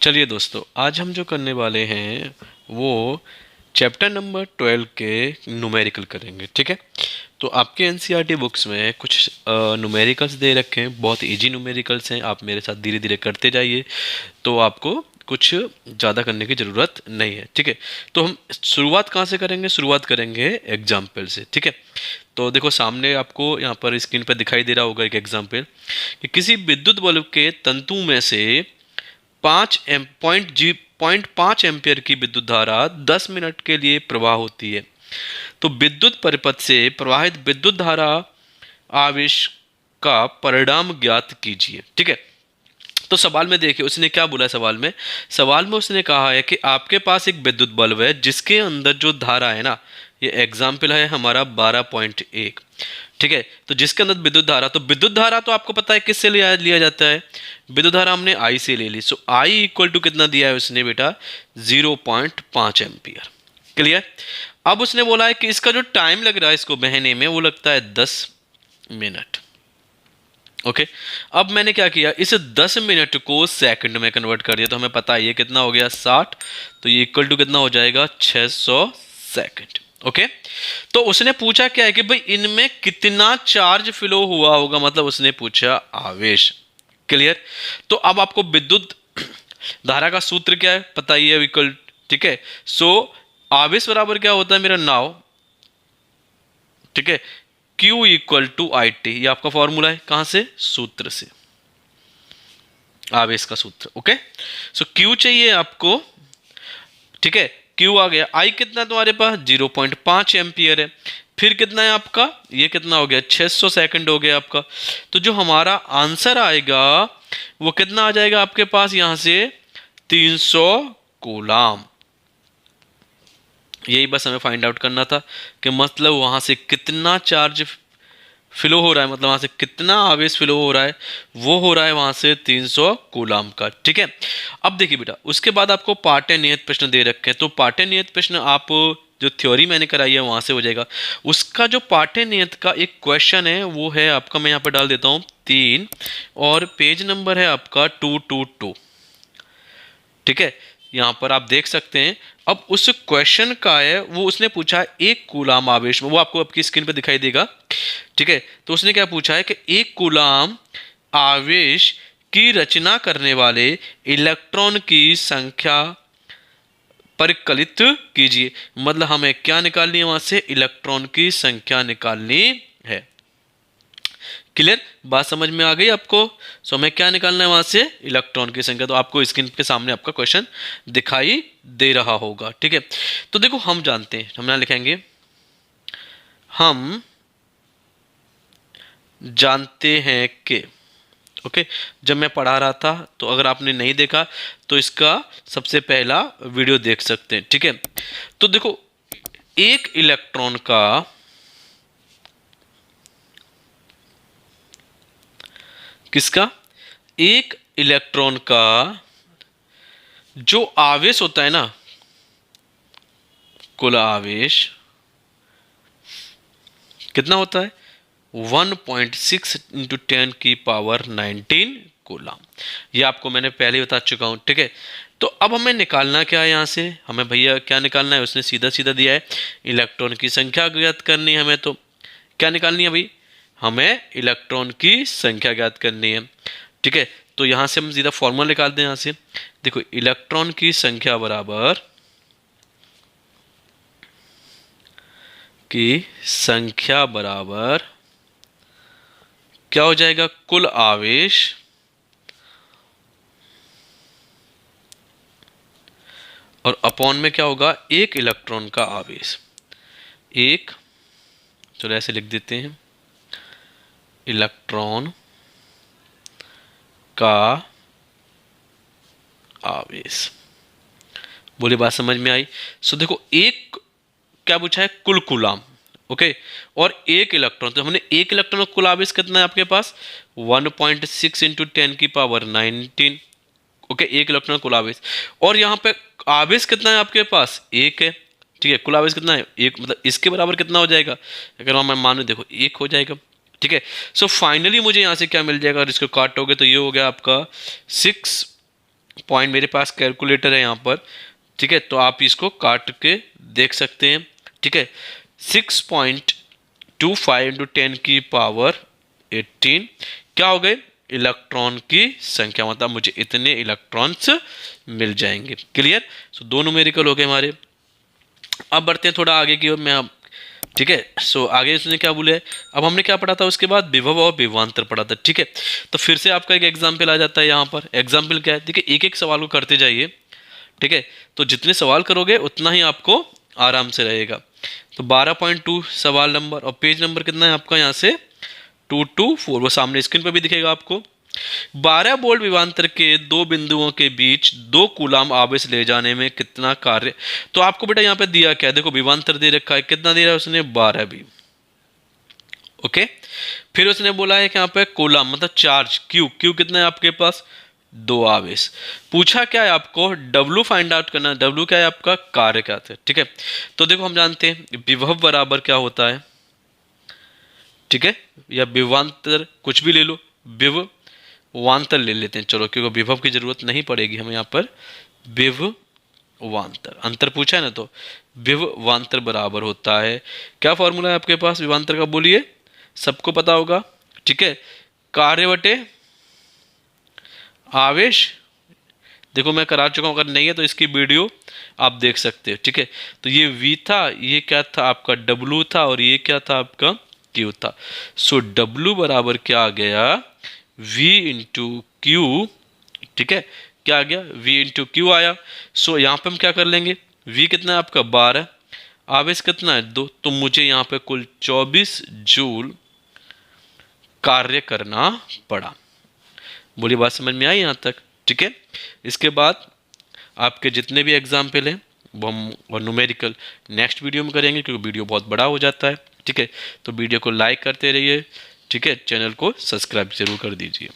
चलिए दोस्तों, आज हम जो करने वाले हैं वो चैप्टर नंबर 12 के न्यूमेरिकल करेंगे। ठीक है, तो आपके एनसीईआरटी बुक्स में कुछ न्यूमेरिकल्स दे रखे हैं, बहुत इजी न्यूमेरिकल्स हैं। आप मेरे साथ धीरे धीरे करते जाइए, तो आपको कुछ ज़्यादा करने की ज़रूरत नहीं है। ठीक है, तो हम शुरुआत कहाँ से करेंगे? शुरुआत करेंगे एग्जाम्पल से। ठीक है, तो देखो सामने आपको यहाँ पर स्क्रीन पर दिखाई दे रहा होगा एक एग्जाम्पल कि किसी विद्युत बल्ब के तंतु में से 5 एम्पियर की विद्युत धारा 10 मिनट के लिए प्रवाह होती है। तो विद्युत परिपथ से प्रवाहित विद्युत धारा आवेश का परिणाम ज्ञात कीजिए। ठीक है, तो सवाल में देखिए उसने क्या बोला है। सवाल में उसने कहा है कि आपके पास एक विद्युत बल्ब है जिसके अंदर जो धारा है ना, ये एग्जाम्पल है हमारा 12.1। ठीक है, तो जिसके अंदर विद्युत धारा तो आपको पता है किससे लिया जाता है? विद्युत धारा हमने आई से ले ली। सो आई इक्वल टू कितना दिया है उसने बेटा? 0.5 एम्पियर। क्लियर? अब उसने बोला है कि इसका जो टाइम लग रहा है इसको बहने में वो लगता है 10 मिनट। ओके, अब मैंने क्या किया, इस 10 मिनट को सेकंड में कन्वर्ट कर दिया। तो हमें पता है ये कितना हो गया 60, तो ये इक्वल टू कितना हो जाएगा 600 सेकंड। ओके, तो उसने पूछा क्या है कि भाई इनमें कितना चार्ज फ्लो हुआ होगा, मतलब उसने पूछा आवेश। क्लियर? तो अब आपको विद्युत धारा का सूत्र क्या है पता ही है, इक्वल। ठीक है, सो आवेश बराबर क्या होता है मेरा नाव। ठीक है, Q equal to I t, ये आपका फॉर्मूला है कहां से? सूत्र से, आवेश का सूत्र। ओके, सो Q चाहिए आपको। ठीक है, Q आ गया। I कितना तुम्हारे पास? 0.5 एम्पियर है। फिर कितना है आपका? ये कितना हो गया? 600 सेकंड हो गया आपका। तो जो हमारा आंसर आएगा वो कितना आ जाएगा आपके पास यहां से? 300 कूलाम। यही बस हमें फाइंड आउट करना था कि मतलब वहां से कितना चार्ज फ्लो हो रहा है, मतलब वहां से कितना आवेश फ्लो हो रहा है। वो हो रहा है वहां से 300 कूलाम का। ठीक है, अब देखिए बेटा, उसके बाद आपको पाठ्य नियत प्रश्न दे रखे हैं। तो पाठ्य नियत प्रश्न आप जो थ्योरी मैंने कराई है वहां से हो जाएगा। उसका जो पाठ्य नियत का एक क्वेश्चन है वो है आपका, मैं यहाँ पर डाल देता हूँ 3, और पेज नंबर है आपका 222। ठीक है, यहां पर आप देख सकते हैं। अब उस क्वेश्चन का है वो उसने पूछा है 1 कूलाम आवेश में, वो आपको आपकी स्क्रीन पर दिखाई देगा। ठीक है, तो उसने क्या पूछा है कि 1 कूलाम आवेश की रचना करने वाले इलेक्ट्रॉन की संख्या परिकलित कीजिए। मतलब हमें क्या निकालनी है वहां से? इलेक्ट्रॉन की संख्या निकालनी है। क्लियर? बात समझ में आ गई आपको? सो हमें क्या निकालना है वहां से? इलेक्ट्रॉन की संख्या। तो आपको स्क्रीन के सामने आपका क्वेश्चन दिखाई दे रहा होगा। ठीक है, तो देखो हम जानते हैं, हम यहां लिखेंगे हम जानते हैं कि। ओके, जब मैं पढ़ा रहा था तो अगर आपने नहीं देखा तो इसका सबसे पहला वीडियो देख सकते हैं। ठीक है, तो देखो एक इलेक्ट्रॉन का किसका? एक इलेक्ट्रॉन का जो आवेश होता है ना, कुल आवेश कितना होता है? 1.6 इंटू 10 की पावर 19 कूलाम। ये आपको मैंने पहले ही बता चुका हूं। ठीक है, तो अब हमें निकालना क्या है यहां से? हमें भैया क्या निकालना है? उसने सीधा सीधा दिया है इलेक्ट्रॉन की संख्या ज्ञात करनी है हमें। तो क्या निकालनी है भाई? हमें इलेक्ट्रॉन की संख्या ज्ञात करनी है। ठीक है, तो यहां से हम सीधा फॉर्मूला निकालते हैं। यहां से देखो इलेक्ट्रॉन की संख्या बराबर क्या हो जाएगा? कुल आवेश और अपॉन में क्या होगा? एक इलेक्ट्रॉन का आवेश। एक, चलो ऐसे लिख देते हैं, इलेक्ट्रॉन का आवेश। बोली बात समझ में आई? सो देखो एक क्या पूछा है? कुल कूलाम। ओके, और एक इलेक्ट्रॉन, तो हमने एक इलेक्ट्रॉन का कुल आवेश कितना है आपके पास? 1.6 इंटू 10 की पावर 19। ओके, एक इलेक्ट्रॉन का कुल आवेश। और यहाँ पे आवेश कितना है आपके पास? एक है। ठीक है, कुल आवेश कितना है? एक, मतलब इसके बराबर कितना हो जाएगा? अगर हम मानो देखो एक हो जाएगा। ठीक है, सो फाइनली मुझे यहाँ से क्या मिल जाएगा? अगर इसको काटोगे तो ये हो गया आपका 6 पॉइंट मेरे पास कैलकुलेटर है यहाँ पर, ठीक है, तो आप इसको काट के देख सकते हैं, ठीक है। 6.25 इंटू 10 की पावर 18 क्या हो गए, इलेक्ट्रॉन की संख्या, मतलब मुझे इतने इलेक्ट्रॉन्स मिल जाएंगे। क्लियर। सो दो न्यूमेरिकल हो गए हमारे। अब बढ़ते हैं थोड़ा आगे की ओर मैं अब, ठीक है। सो आगे उसने क्या बोला है, अब हमने क्या पढ़ा था उसके बाद, विभव और विभवांतर पढ़ा था, ठीक है। तो फिर से आपका एक एग्जाम्पल आ जाता है यहाँ पर। एग्जाम्पल क्या है, देखिए एक एक सवाल को करते जाइए, ठीक है। तो जितने सवाल करोगे उतना ही आपको आराम से रहेगा। तो 12.2 सवाल नंबर, और पेज नंबर कितना है आपका यहाँ से 224, वो सामने स्क्रीन पर भी दिखेगा आपको। 12 वोल्ट विभवांतर के दो बिंदुओं के बीच 2 कूलाम आवेश ले जाने में कितना कार्य। तो आपको बेटा यहाँ पे दिया क्या है, देखो विभवांतर दे रखा है, कितना दे रहा है उसने, 12 भी। ओके। फिर उसने बोला है कि यहाँ पे कूलाम मतलब चार्ज, क्यू, क्यू कितना है आपके पास, 2 आवेश। पूछा क्या है आपको, डब्ल्यू फाइंड आउट करना। डब्ल्यू क्या है आपका, कार्य क्या है, ठीक है। तो देखो हम जानते हैं विभव बराबर क्या होता है, ठीक है, या विभवांतर कुछ भी ले लो, विभवांतर ले लेते हैं चलो, क्योंकि विभव की जरूरत नहीं पड़ेगी हमें यहाँ पर। विभवांतर, अंतर पूछा है ना, तो विभवांतर बराबर होता है, क्या फॉर्मूला है आपके पास विभवांतर का, बोलिए, सबको पता होगा, ठीक है, कार्य बटे आवेश। देखो मैं करा चुका हूँ, अगर नहीं है तो इसकी वीडियो आप देख सकते हो, ठीक है। तो ये V था, ये क्या था आपका W था, और ये क्या था आपका Q था। सो W बराबर क्या आ गया, V इंटू क्यू, ठीक है, क्या आ गया, V इंटू क्यू आया। सो यहाँ पे हम क्या कर लेंगे, V कितना है आपका 12, आवेश कितना है 2, तो मुझे यहाँ पे कुल 24 जूल कार्य करना पड़ा। बोली बात समझ में आई यहाँ तक, ठीक है। इसके बाद आपके जितने भी एग्जाम्पल हैं वो हम और न्यूमेरिकल नेक्स्ट वीडियो में करेंगे, क्योंकि वीडियो बहुत बड़ा हो जाता है, ठीक है। तो वीडियो को लाइक करते रहिए, ठीक है, चैनल को सब्सक्राइब जरूर कर दीजिए।